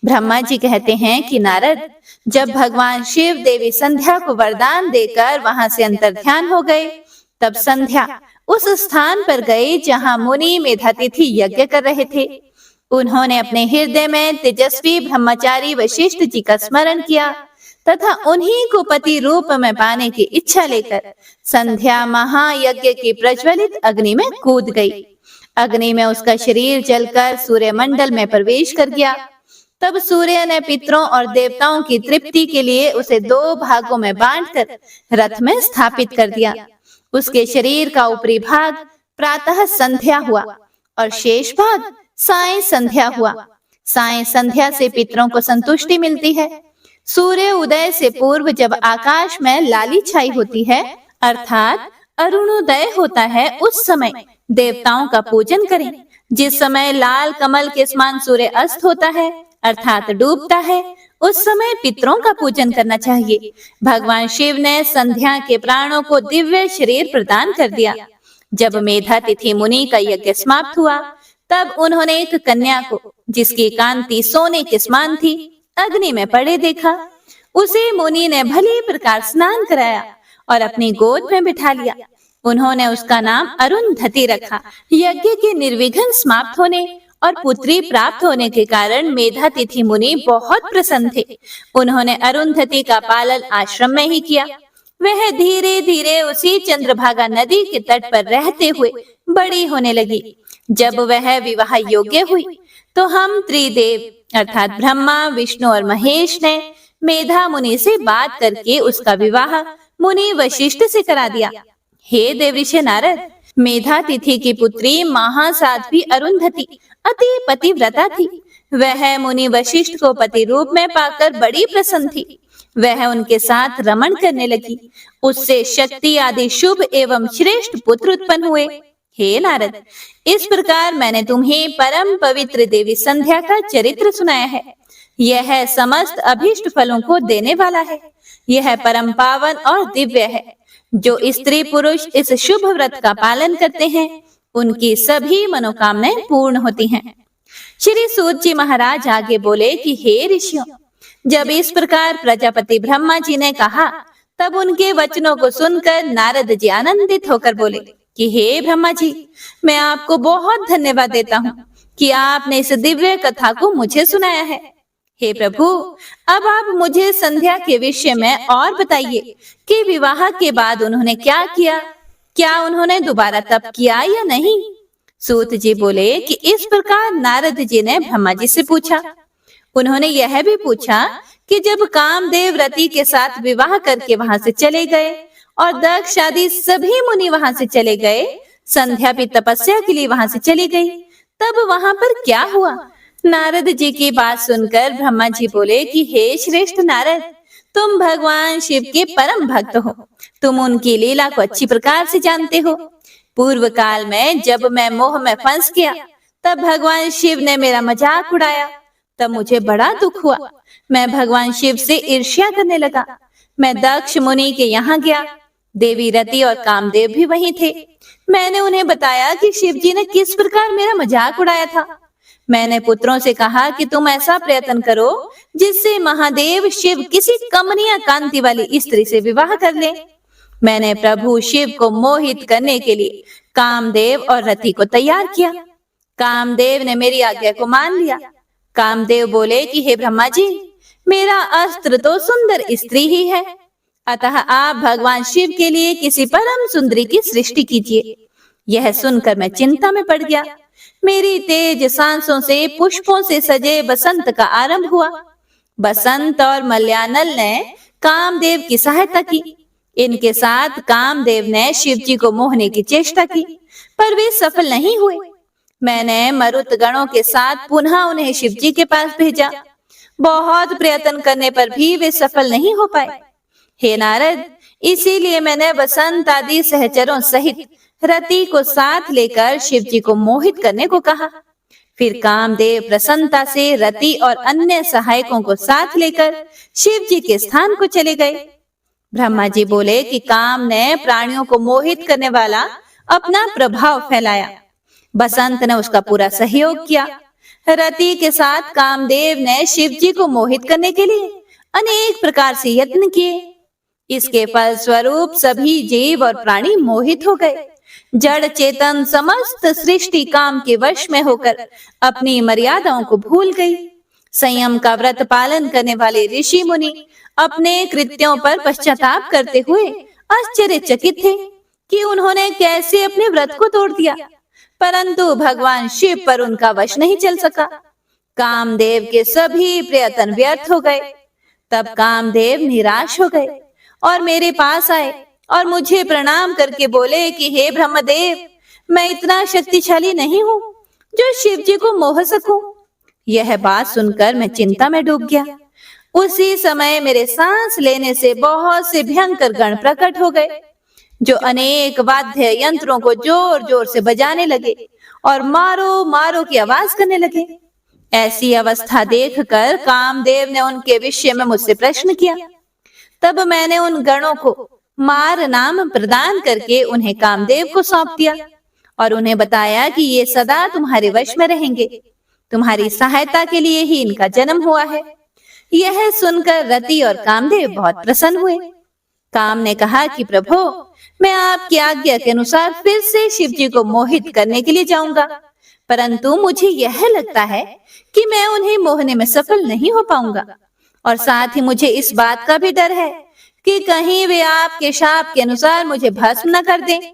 ब्रह्मा जी कहते हैं कि नारद, जब भगवान शिव देवी संध्या को वरदान देकर वहां से अंतर ध्यान हो गए तब संध्या उस स्थान पर गए जहां मुनि मेधातिथि यज्ञ कर रहे थे। उन्होंने अपने हृदय में तेजस्वी ब्रह्मचारी वशिष्ठ जी का स्मरण किया तथा उन्हीं को पति रूप में पाने की इच्छा लेकर संध्या महायज्ञ की प्रज्वलित अग्नि में कूद गई। अग्नि में उसका शरीर जलकर सूर्यमंडल में प्रवेश कर गया। तब सूर्य ने पितरों और देवताओं की तृप्ति के लिए उसे 2 भागों में बांटकर रथ में स्थापित कर दिया। उसके शरीर का ऊपरी भाग प्रातः संध्या हुआ और शेष भाग साय संध्या हुआ। साय संध्या से पितरों को संतुष्टि मिलती है। सूर्य उदय से पूर्व जब आकाश में लाली छाई होती है अर्थात अरुणोदय होता है, उस समय देवताओं का पूजन करें। जिस समय लाल कमल के समान सूर्य अस्त होता है अर्थात डूबता है, उस समय पितरों का पूजन करना चाहिए। भगवान शिव ने संध्या के प्राणों को दिव्य शरीर प्रदान कर दिया। जब मेधातिथि मुनि का यज्ञ समाप्त हुआ तब उन्होंने एक कन्या को, जिसकी कांति सोने के समान थी, अग्नि में पड़े देखा। उसे मुनि ने भली प्रकार स्नान कराया और अपनी गोद में बिठा लिया। उन्होंने उसका नाम अरुंधति रखा। यज्ञ के निर्विघ्न समाप्त होने और पुत्री प्राप्त होने के कारण मेधातिथि मुनि बहुत प्रसन्न थे। उन्होंने अरुंधति का पालन आश्रम में ही किया। वह धीरे धीरे उसी चंद्रभागा नदी के तट पर रहते हुए बड़ी होने लगी। जब वह विवाह योग्य हुई तो हम त्रिदेव अर्थात ब्रह्मा, विष्णु और महेश ने मेधा मुनि से बात करके उसका विवाह मुनि वशिष्ठ से करा दिया। हे देवऋषि नारद, मेधातिथि की पुत्री महासाध्वी अरुंधति अति पतिव्रता थी। वह मुनि वशिष्ठ को पति रूप में पाकर बड़ी प्रसन्न थी। वह उनके साथ रमण करने लगी। उससे शक्ति आदि शुभ एवं श्रेष्ठ पुत्र उत्पन्न हुए। हे नारद, इस प्रकार मैंने तुम्हें परम पवित्र देवी संध्या का चरित्र सुनाया है। यह समस्त अभीष्ट फलों को देने वाला है। यह परम पावन और दिव्य है। जो स्त्री पुरुष इस शुभ व्रत का पालन करते हैं उनकी सभी मनोकामनाएं पूर्ण होती हैं। श्री सूत जी महाराज आगे बोले कि हे ऋषियों, जब इस प्रकार प्रजापति ब्रह्मा जी ने कहा तब उनके वचनों को सुनकर नारद जी आनंदित होकर बोले कि हे ब्रह्मा जी, मैं आपको बहुत धन्यवाद देता हूँ कि आपने इस दिव्य कथा को मुझे सुनाया है। हे प्रभु, अब आप मुझे संध्या के विषय में और बताइए कि विवाह के बाद उन्होंने क्या किया। क्या उन्होंने दोबारा तप किया या नहीं? सूत जी बोले कि इस प्रकार नारद जी ने ब्रह्मा जी से पूछा। उन्होंने यह भी पूछा कि जब कामदेव रति के साथ विवाह करके वहां से चले गए और दक्ष आदि सभी मुनि वहां से चले गए, संध्या भी तपस्या के लिए वहां से चली गई, तब वहां पर क्या हुआ? नारद जी की बात सुनकर ब्रह्मा जी बोले कि हे श्रेष्ठ नारद, तुम भगवान शिव के परम भक्त हो, तुम उनकी लीला को अच्छी प्रकार से जानते हो। पूर्व काल में जब मैं मोह में फंस गया, तब भगवान शिव ने मेरा मजाक उड़ाया, तब मुझे बड़ा दुख हुआ। मैं भगवान शिव से ईर्ष्या करने लगा। मैं दक्ष मुनि के यहाँ गया, देवी रति और कामदेव भी वहीं थे। मैंने उन्हें बताया कि शिव जी ने किस प्रकार मेरा मजाक उड़ाया था। मैंने पुत्रों से कहा कि तुम ऐसा प्रयत्न करो जिससे महादेव शिव किसी कमनीय कांति वाली स्त्री से विवाह कर ले। मैंने प्रभु शिव को मोहित करने के लिए कामदेव और रति को तैयार किया। कामदेव ने मेरी आज्ञा को मान लिया। कामदेव बोले कि हे ब्रह्मा जी, मेरा अस्त्र तो सुंदर स्त्री ही है, अतः आप भगवान शिव के लिए किसी परम सुंदरी की सृष्टि कीजिए। यह सुनकर मैं चिंता में पड़ गया। मेरी तेज सांसों से पुष्पों से सजे बसंत का आरंभ हुआ। बसंत और मलयानल ने कामदेव की सहायता की। इनके साथ कामदेव ने शिव जी को मोहने की चेष्टा की, पर वे सफल नहीं हुए। मैंने मरुत गणों के साथ पुनः उन्हें शिव जी के पास भेजा। बहुत प्रयत्न करने पर भी वे सफल नहीं हो पाए। हे नारद, इसीलिए मैंने बसंत आदि सहचरों सहित रति को साथ लेकर शिव जी को मोहित करने को कहा। फिर कामदेव प्रसन्नता से रति और अन्य सहायकों को साथ लेकर शिव जी के स्थान को चले गए। ब्रह्मा जी बोले कि काम ने प्राणियों को मोहित करने वाला अपना प्रभाव फैलाया। बसंत ने उसका पूरा सहयोग किया। रति के साथ कामदेव ने शिव जी को मोहित करने के लिए अनेक प्रकार से यत्न किए। इसके फलस्वरूप सभी जीव और प्राणी मोहित हो गए। जड़ चेतन समस्त सृष्टि काम के वश में होकर अपनी मर्यादाओं को भूल गई। संयम का व्रत पालन करने वाले ऋषि मुनि अपने कृत्यों पर पश्चाताप करते हुए आश्चर्यचकित थे कि उन्होंने कैसे अपने व्रत को तोड़ दिया, परंतु भगवान शिव पर उनका वश नहीं चल सका। कामदेव के सभी प्रयत्न व्यर्थ हो गए। तब कामदेव निराश हो गए और मेरे पास आए और मुझे प्रणाम करके बोले कि हे ब्रह्मदेव, मैं इतना शक्तिशाली नहीं हूँ जो शिव जी को मोह सकूं। यह बात सुनकर मैं चिंता में डूब गया। उसी समय मेरे सांस लेने से बहुत से भयंकर गण प्रकट हो गए, जो अनेक वाद्य यंत्रों को जोर जोर से बजाने लगे और मारो मारो की आवाज करने लगे। ऐसी अवस्था देखकर कामदेव ने उनके विषय में मुझसे प्रश्न किया। तब मैंने उन गणों को मार नाम प्रदान करके उन्हें कामदेव को सौंप दिया और उन्हें बताया कि ये सदा तुम्हारे वश में रहेंगे। तुम्हारी सहायता के लिए ही इनका जन्म हुआ है। यह सुनकर रति और कामदेव बहुत प्रसन्न हुए। काम ने कहा कि प्रभु, मैं आपकी आज्ञा के अनुसार फिर से शिव जी को मोहित करने के लिए जाऊंगा, परंतु मुझे यह लगता है कि मैं उन्हें मोहने में सफल नहीं हो पाऊंगा, और साथ ही मुझे इस बात का भी डर है कि कहीं वे आपके शाप के अनुसार मुझे भस्म न कर दें।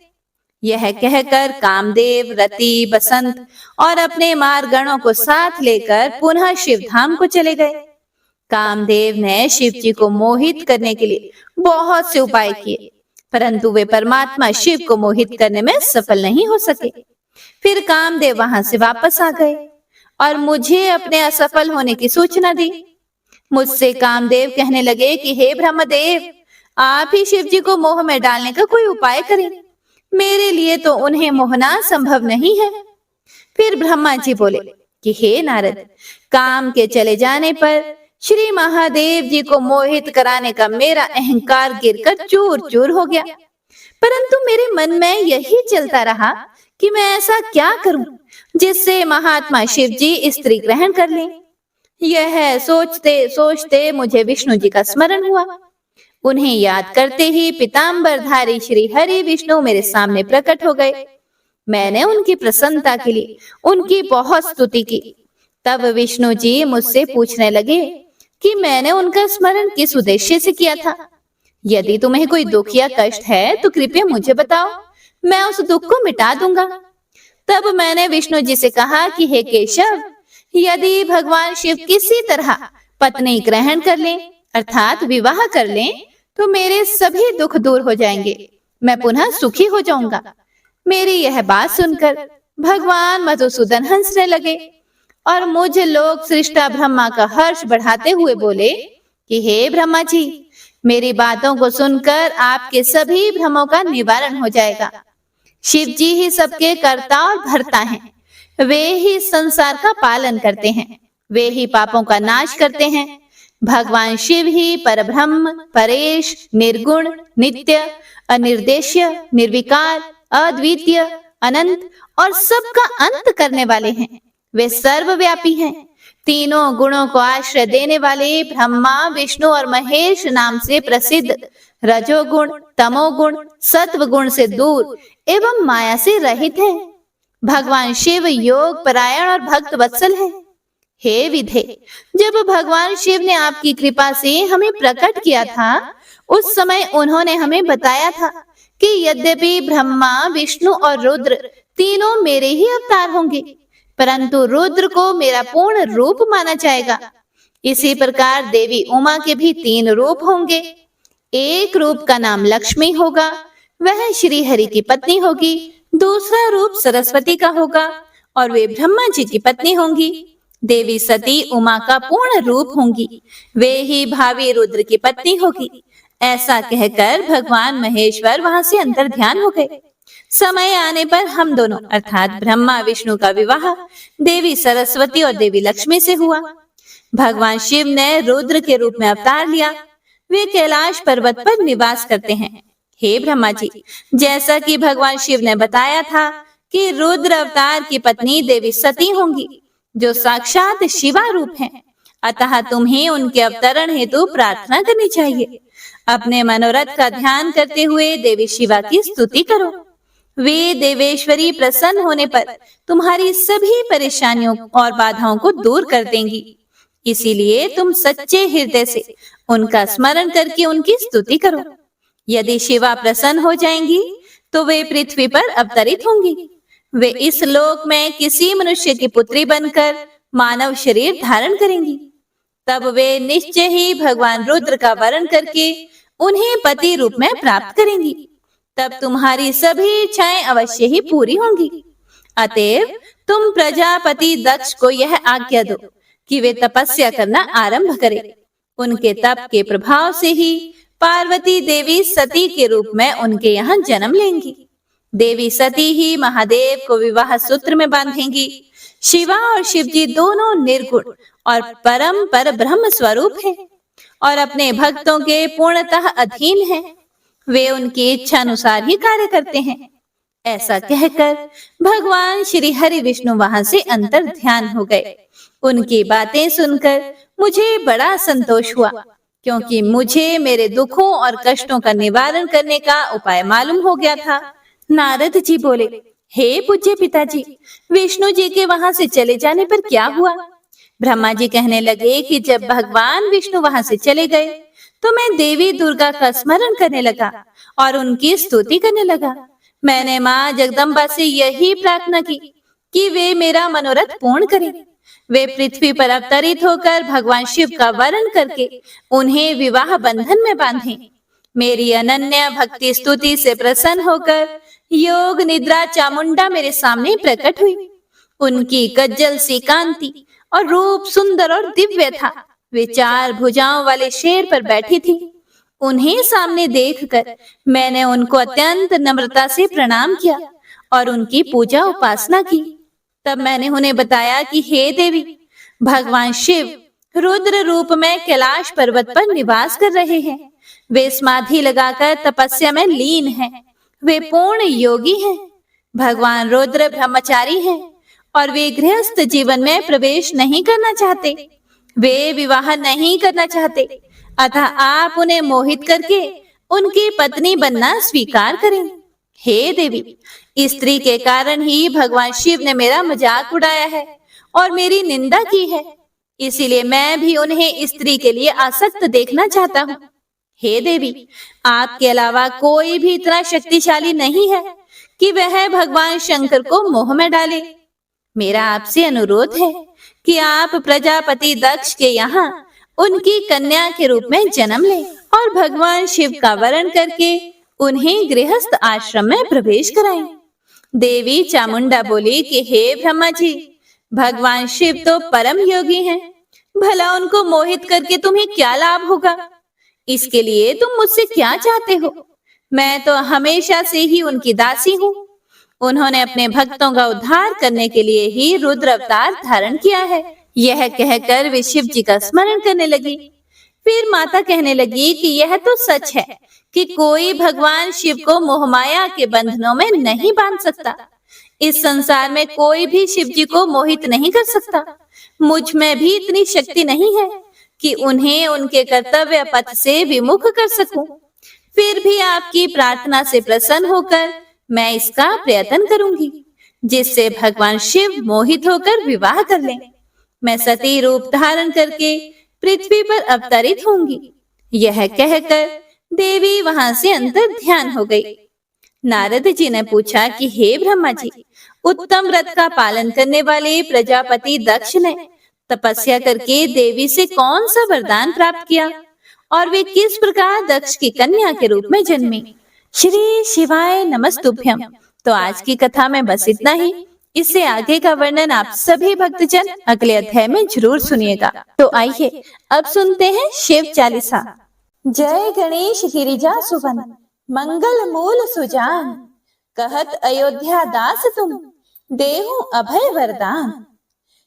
यह कहकर कामदेव, रति, बसंत और अपने मारगणों को साथ लेकर पुनः शिव धाम को चले गए। कामदेव ने शिव जी को मोहित करने के लिए बहुत से उपाय किए, परंतु वे परमात्मा शिव को मोहित करने में सफल नहीं हो सके। फिर कामदेव वहां से वापस आ गए और मुझे अपने असफल होने की सूचना दी। मुझसे कामदेव कहने लगे कि हे ब्रह्मदेव, आप ही शिव जी को मोह में डालने का कोई उपाय करें। मेरे लिए तो उन्हें मोहना संभव नहीं है। फिर ब्रह्मा जी बोले कि हे नारद, काम के चले जाने पर श्री महादेव जी को मोहित कराने का मेरा अहंकार गिरकर चूर चूर हो गया, परंतु मेरे मन में यही चलता रहा कि मैं ऐसा क्या करूं जिससे महात्मा शिव जी स्त्री ग्रहण कर लें। यह सोचते सोचते मुझे विष्णु जी का स्मरण हुआ। उन्हें याद करते ही पीतांबरधारी श्री हरि विष्णु मेरे सामने प्रकट हो गए। मैंने उनकी प्रसन्नता के लिए उनकी बहुत स्तुति की। तब विष्णु जी मुझसे पूछने लगे कि मैंने उनका स्मरण किस उद्देश्य से किया था। यदि तुम्हें कोई दुख या कष्ट है तो कृपया मुझे बताओ, मैं उस दुख को मिटा दूंगा। तब मैंने विष्णु जी से कहा कि हे केशव, यदि भगवान शिव किसी तरह पत्नी ग्रहण कर लें अर्थात विवाह कर लें तो मेरे सभी दुख दूर हो जाएंगे, मैं पुनः सुखी हो जाऊंगा। मेरी यह बात सुनकर भगवान मधुसूदन हंसने लगे और मुझ लोक सृष्टा ब्रह्मा का हर्ष बढ़ाते हुए बोले कि हे ब्रह्मा जी, मेरी बातों को सुनकर आपके सभी भ्रमों का निवारण हो जाएगा। शिव जी ही सबके कर्ता और भर्ता हैं, वे ही संसार का पालन करते हैं, वे ही पापों का नाश करते हैं। भगवान शिव ही परब्रह्म, परेश, निर्गुण, नित्य, अनिर्देश्य, निर्विकार, अद्वितीय, अनंत और सबका अंत करने वाले हैं। वे सर्वव्यापी हैं। तीनों गुणों को आश्रय देने वाले ब्रह्मा, विष्णु और महेश नाम से प्रसिद्ध रजोगुण, तमोगुण, सत्वगुण से दूर एवं माया से रहित है। भगवान शिव योग परायण और भक्त वत्सल है। हे विधे, जब भगवान शिव ने आपकी कृपा से हमें प्रकट किया था, उस समय उन्होंने हमें बताया था कि यद्यपि ब्रह्मा, विष्णु और रुद्र तीनों मेरे ही अवतार होंगे, परंतु रुद्र को मेरा पूर्ण रूप माना जाएगा। इसी प्रकार देवी उमा के भी 3 रूप होंगे। एक रूप का नाम लक्ष्मी होगा, वह श्री हरि की पत्नी होगी। दूसरा रूप सरस्वती का होगा और वे ब्रह्मा जी की पत्नी होंगी। देवी सती उमा का पूर्ण रूप होंगी, वे ही भावी रुद्र की पत्नी होगी। ऐसा कहकर भगवान महेश्वर वहां से अंतर ध्यान हो गए। समय आने पर हम दोनों अर्थात ब्रह्मा विष्णु का विवाह देवी सरस्वती और देवी लक्ष्मी से हुआ। भगवान शिव ने रुद्र के रूप में अवतार लिया। वे कैलाश पर्वत पर निवास करते हैं। हे ब्रह्मा जी, जैसा कि भगवान शिव ने बताया था कि रुद्र अवतार की पत्नी देवी सती होंगी, जो साक्षात शिवा रूप हैं। अतः तुम्हें उनके अवतरण हेतु प्रार्थना करनी चाहिए। अपने मनोरथ का ध्यान करते हुए देवी शिवा की स्तुति करो। वे देवेश्वरी प्रसन्न होने पर तुम्हारी सभी परेशानियों और बाधाओं को दूर कर देंगी। इसीलिए तुम सच्चे हृदय से उनका स्मरण करके उनकी स्तुति करो। यदि शिवा प्रसन्न हो जाएंगी तो वे पृथ्वी पर अवतरित होंगी। वे इस लोक में किसी मनुष्य की पुत्री बनकर मानव शरीर धारण करेंगी। तब वे निश्चय ही भगवान रुद्र का वरण करके उन्हें पति रूप में प्राप्त करेंगी। तब तुम्हारी सभी इच्छाएं अवश्य ही पूरी होंगी। अतएव तुम प्रजापति दक्ष को यह आज्ञा दो कि वे तपस्या करना आरंभ करें। उनके तप के प्रभाव से ही पार्वती देवी सती के रूप में उनके यहाँ जन्म लेंगी। देवी सती ही महादेव को विवाह सूत्र में बांधेंगी। शिवा और शिव जी दोनों निर्गुण और परम पर ब्रह्म स्वरूप हैं और अपने भक्तों के पूर्णतः अधीन हैं। वे उनकी इच्छा अनुसार ही कार्य करते हैं। ऐसा कहकर भगवान श्री हरि विष्णु वहां से अंतर ध्यान हो गए। उनकी बातें सुनकर मुझे बड़ा संतोष हुआ, क्योंकि मुझे मेरे दुखों और कष्टों का निवारण करने का उपाय मालूम हो गया था। नारद जी बोले, हे पूज्य पिताजी, विष्णु जी के वहां से चले जाने पर क्या हुआ? ब्रह्मा जी कहने लगे कि जब भगवान विष्णु वहां से चले गए तो मैं देवी दुर्गा का स्मरण करने लगा और उनकी स्तुति करने लगा। मैंने माँ जगदम्बा से यही प्रार्थना की कि वे मेरा मनोरथ पूर्ण करें। वे पृथ्वी पर अवतरित होकर भगवान शिव का वरण करके उन्हें विवाह बंधन में बांधें। मेरी अनन्य भक्ति स्तुति से प्रसन्न होकर योग निद्रा चामुंडा मेरे सामने प्रकट हुई। उनकी कज्जल सी कांति और रूप सुंदर और दिव्य था। वे 4 भुजाओं वाले शेर पर बैठी थी। उन्हें सामने देखकर मैंने उनको अत्यंत नम्रता से प्रणाम किया और उनकी पूजा उपासना की। तब मैंने उन्हें बताया कि हे देवी, भगवान शिव रुद्र रूप में कैलाश पर्वत पर निवास कर रहे हैं। वे समाधि लगाकर तपस्या में लीन हैं। वे पूर्ण योगी हैं। भगवान रुद्र ब्रह्मचारी हैं और वे गृहस्थ जीवन में प्रवेश नहीं करना चाहते। वे विवाह नहीं करना चाहते। अतः आप उन्हें मोहित करके उनकी पत्नी बनना स्वीकार करें। हे देवी, स्त्री के कारण ही भगवान शिव ने मेरा मजाक उड़ाया है और मेरी निंदा की है। इसीलिए मैं भी उन्हें स्त्री के लिए आसक्त देखना चाहता हूँ। हे देवी, आपके अलावा कोई भी इतना शक्तिशाली नहीं है कि वह भगवान शंकर को मोह में डाले। मेरा आपसे अनुरोध है कि आप प्रजापति दक्ष के यहाँ उनकी कन्या के रूप में जन्म लें और भगवान शिव का वरण करके उन्हें गृहस्थ आश्रम में प्रवेश कराएं। देवी चामुंडा बोली कि हे ब्रह्मा जी, भगवान शिव तो परम योगी हैं, भला उनको मोहित करके तुम्हें क्या लाभ होगा? इसके लिए तुम मुझसे क्या चाहते हो? मैं तो हमेशा से ही उनकी दासी हूँ। उन्होंने अपने भक्तों का उद्धार करने के लिए ही रुद्र अवतार धारण किया है। यह कहकर वे शिव जी का स्मरण करने लगी। फिर माता कहने लगी कि यह तो सच है कि कोई भगवान शिव को मोहमाया के बंधनों में नहीं बांध सकता। इस संसार में कोई भी शिव जी को मोहित नहीं कर सकता। मुझ में भी इतनी शक्ति नहीं है कि उन्हें उनके कर्तव्य पथ से विमुख कर सकूं। फिर भी आपकी प्रार्थना से प्रसन्न होकर मैं इसका प्रयत्न करूंगी, जिससे भगवान शिव मोहित होकर विवाह कर लें। मैं सती रूप धारण करके पृथ्वी पर अवतरित होंगी। यह कहकर देवी वहां से अंतर ध्यान हो गई। नारद जी ने पूछा कि हे ब्रह्मा जी, उत्तम व्रत का पालन करने वाले प्रजापति दक्ष ने तपस्या करके देवी से कौन सा वरदान प्राप्त किया और वे किस प्रकार दक्ष की कन्या के रूप में जन्मी? श्री शिवाय नमस्तुभ्यम। तो आज की कथा में बस इतना ही। इससे आगे का वर्णन आप सभी भक्तजन अगले अध्याय में जरूर सुनिएगा। तो आइए अब सुनते हैं शिव चालीसा। जय गणेश गिरिजा सुवन, मंगल मूल सुजान, कहत अयोध्या दास तुम, देहु अभय वरदान।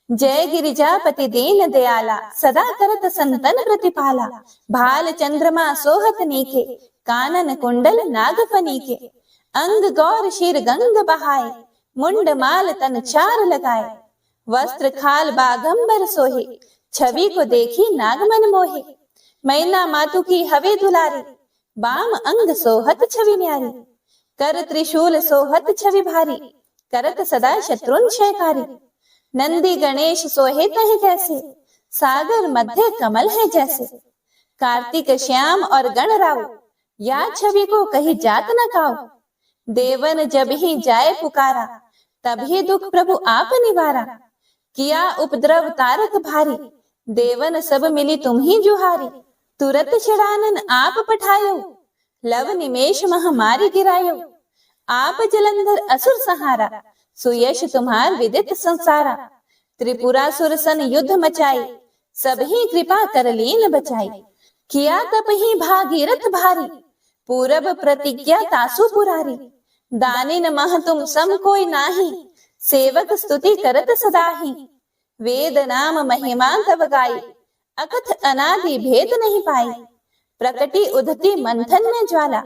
जय गिरिजापति दीन दयाला, सदा करत संतन प्रतिपाला। भाल चंद्रमा सोहत नीके, कानन कुंडल नागफनी के। अंग गौर शीर गंग बहाए, मुंड माल तन चार लगाए। वस्त्र खाल बागंबर सोहे, छवि को देखी नागमन मोहे। मैना मातु की हवे दुलारी, बाम अंग सोहत छवि न्यारी। कर त्रिशूल सोहत छवि भारी, करत सदा शत्रुन क्षयकारी। नंदी गणेश सोहे तह कैसे, सागर मध्य कमल है जैसे। कार्तिक श्याम और गणराव, या छवि को कही जात न काओ। देवन जब ही जाए पुकारा, तभी दुख प्रभु आप निवारा। किया उपद्रव तारक भारी, देवन सब मिली तुम ही जुहारी। तुरत षडानन आप पठायो, लव निमेष महामारी गिरायो। आप जलंधर असुर सहारा, सुयश तुम्हार विदित संसारा। त्रिपुरासुर सन युद्ध मचाई, सबही कृपा कर लीन बचाई। किया तप ही भागीरथ भारी, पूरब प्रतिज्ञा तासु पुरारी। दानिन मह तुम सम कोई नाही, सेवक स्तुति करत सदाही। वेद नाम महिमा तव गाई, अकथ अनादि भेद नहीं पाई। प्रकटी उधती मंथन में ज्वाला,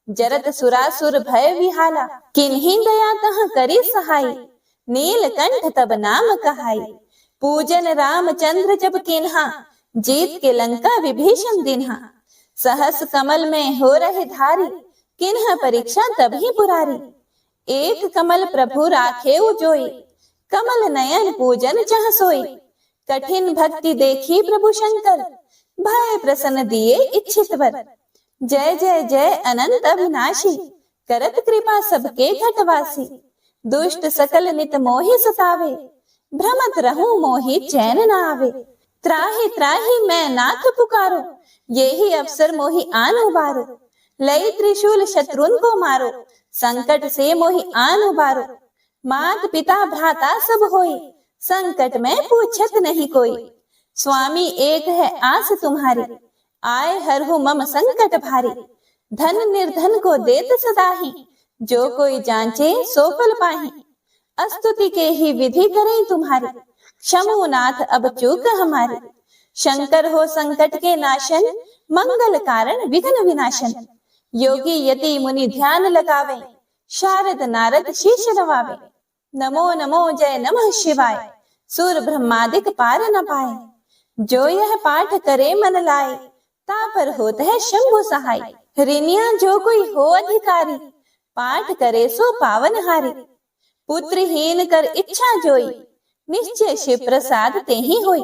जरत सुरासुर भय विहाला। किन्हीं दया तह करी सहाय, नीलकंठ तब नाम कहाई। पूजन रामचंद्र जब किन्हा, जीत के लंका विभीषण दिन्हा। सहस कमल में हो रहे धारी, किन्ह परीक्षा तभी पुरारी। एक कमल प्रभु राखे जोई, कमल नयन पूजन चह सोई। कठिन भक्ति देखी प्रभु शंकर, भय प्रसन्न दिए इच्छित वर। जय जय जय अनंत अविनाशी, करत कृपा सबके घटवासी। दुष्ट सकल नित मोहि सतावे, भ्रमत रहूं मोहि चैन न आवे। त्राहि त्राहि मैं नाथ पुकारो, यही अवसर मोहि आन उबारो। लई त्रिशूल शत्रुन को मारो, संकट से मोहि आन उबारो। मात पिता भ्राता सब होई, संकट में पूछत नहीं कोई। स्वामी एक है आस तुम्हारी, आए हरहु मम संकट भारी। धन निर्धन को देत सदाही, जो कोई जांचे सो फल पाही। स्तुति के ही विधि करें तुम्हारी, क्षमो नाथ अब चूक हमारी। शंकर हो संकट के नाशन, मंगल कारण विघ्न विनाशन। योगी यति मुनि ध्यान लगावे, शारद नारद शीश नवावे। नमो नमो जय नमः शिवाय, सुर ब्रह्मादिक पार न पाए। जो यह पाठ करे मन लाए, तापर होत है शंभु सहाय। ऋणिया जो कोई हो अधिकारी, पाठ करे सो पावन हारी। पुत्रहीन कर इच्छा जोई, निश्चय शिव प्रसाद ते ही होई।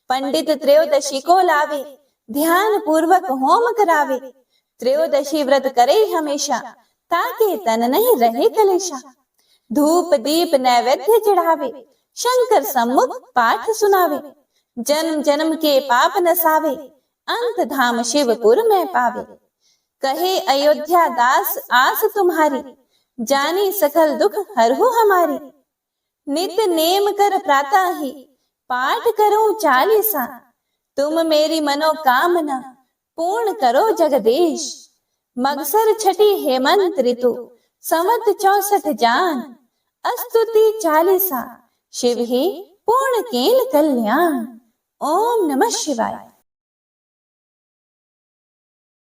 पंडित त्रयोदशी को लावे, ध्यान पूर्वक होम करावे। त्रयोदशी व्रत करे हमेशा, ताके तन नहीं रहे कलेशा। धूप दीप नैवेद्य चढ़ावे, शंकर सम्मुख पाठ सुनावे। जन्म जन्म के पाप नसावे, अंत धाम शिवपुर में पावे। कहे अयोध्या दास आस तुम्हारी, जानी सकल दुख हरहु हमारी। नित नेम कर प्रातः ही, पाठ करो चालीसा। तुम मेरी मनोकामना, पूर्ण करो जगदीश। मगसर छठी हेमंत ऋतु, संवत 64 जान। अस्तुति चालीसा, शिव ही पूर्ण कीन कल्याण। ओम नमः शिवाय।